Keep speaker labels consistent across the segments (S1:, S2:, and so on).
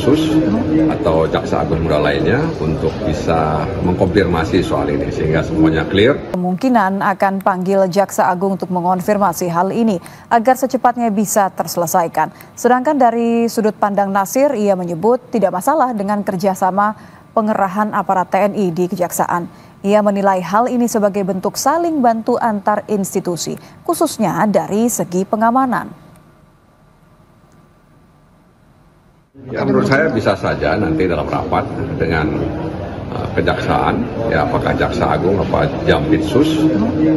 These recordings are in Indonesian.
S1: Jampitsus atau Jaksa Agung Muda lainnya untuk bisa mengkonfirmasi soal ini sehingga semuanya clear.
S2: Kemungkinan akan panggil Jaksa Agung untuk mengonfirmasi hal ini agar secepatnya bisa terselesaikan. Sedangkan dari sudut pandang Nasir, ia menyebut tidak masalah dengan kerjasama pengerahan aparat TNI di Kejaksaan. Ia menilai hal ini sebagai bentuk saling bantu antar institusi, khususnya dari segi pengamanan.
S1: Ya, menurut saya bisa saja nanti dalam rapat dengan kejaksaan, ya apakah Jaksa Agung, apa Jampitsus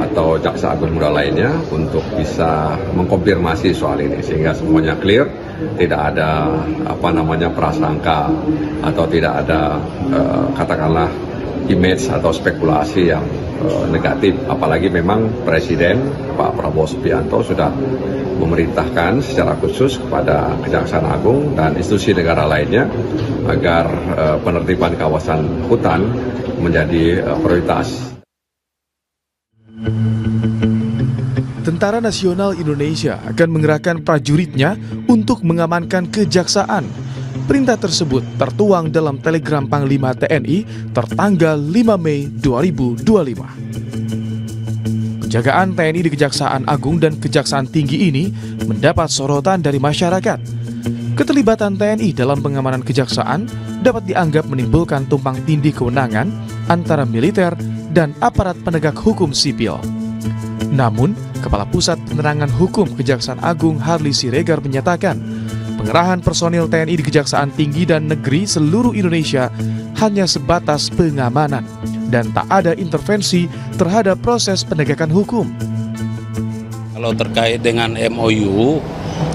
S1: atau Jaksa Agung Muda lainnya untuk bisa mengkonfirmasi soal ini sehingga semuanya clear, tidak ada prasangka atau tidak ada katakanlah image atau spekulasi yang negatif. Apalagi memang Presiden Pak Prabowo Subianto sudah memerintahkan secara khusus kepada Kejaksaan Agung dan institusi negara lainnya agar penertiban kawasan hutan menjadi prioritas.
S3: Tentara Nasional Indonesia akan mengerahkan prajuritnya untuk mengamankan kejaksaan. Perintah tersebut tertuang dalam telegram Panglima TNI tertanggal 5 Mei 2025. Penjagaan TNI di Kejaksaan Agung dan Kejaksaan Tinggi ini mendapat sorotan dari masyarakat. Keterlibatan TNI dalam pengamanan kejaksaan dapat dianggap menimbulkan tumpang tindih kewenangan antara militer dan aparat penegak hukum sipil. Namun, Kepala Pusat Penerangan Hukum Kejaksaan Agung Harli Siregar menyatakan, pengerahan personil TNI di Kejaksaan Tinggi dan Negeri seluruh Indonesia hanya sebatas pengamanan dan tak ada intervensi terhadap proses penegakan hukum.
S4: Kalau terkait dengan MOU,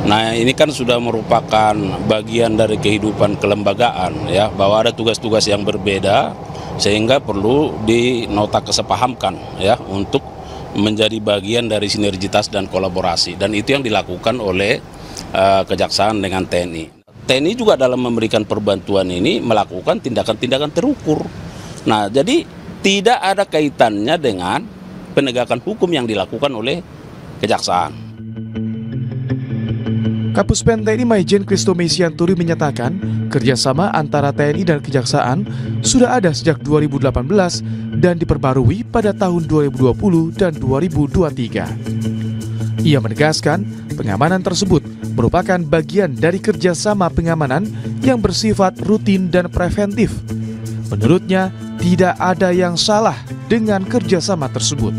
S4: nah ini kan sudah merupakan bagian dari kehidupan kelembagaan, ya, bahwa ada tugas-tugas yang berbeda sehingga perlu dinota kesepahamkan, ya, untuk menjadi bagian dari sinergitas dan kolaborasi, dan itu yang dilakukan oleh Kejaksaan dengan TNI. TNI juga dalam memberikan perbantuan ini melakukan tindakan-tindakan terukur. Nah, jadi tidak ada kaitannya dengan penegakan hukum yang dilakukan oleh Kejaksaan.
S3: Kapuspen TNI Maijen Christo Mesianturi menyatakan kerjasama antara TNI dan Kejaksaan sudah ada sejak 2018 dan diperbarui pada tahun 2020 dan 2023. Ia menegaskan pengamanan tersebut merupakan bagian dari kerjasama pengamanan yang bersifat rutin dan preventif. Menurutnya, tidak ada yang salah dengan kerjasama tersebut.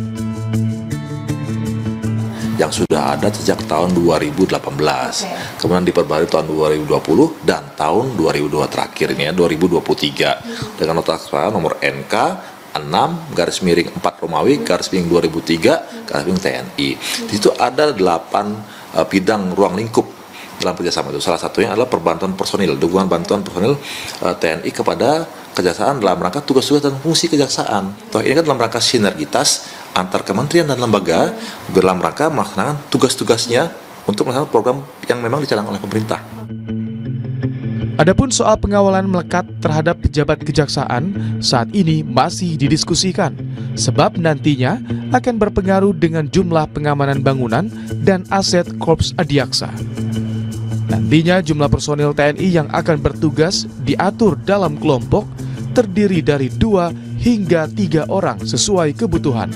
S5: Yang sudah ada sejak tahun 2018, kemudian diperbarui tahun 2020 dan tahun 2002 terakhir ini ya, 2023 dengan nota kesepahaman nomor NK 6/4 Romawi /2003 TNI. Di situ ada 8 bidang ruang lingkup dalam kerjasama itu. Salah satunya adalah perbantuan personil, dukungan bantuan personil TNI kepada kejaksaan dalam rangka tugas-tugas dan fungsi kejaksaan. Ini kan dalam rangka sinergitas antar kementerian dan lembaga dalam rangka melaksanakan tugas-tugasnya untuk melaksanakan program yang memang dicanangkan oleh pemerintah.
S3: Adapun soal pengawalan melekat terhadap pejabat kejaksaan saat ini masih didiskusikan, sebab nantinya akan berpengaruh dengan jumlah pengamanan bangunan dan aset Korps Adiaksa. Nantinya jumlah personil TNI yang akan bertugas diatur dalam kelompok terdiri dari 2 hingga 3 orang sesuai kebutuhan.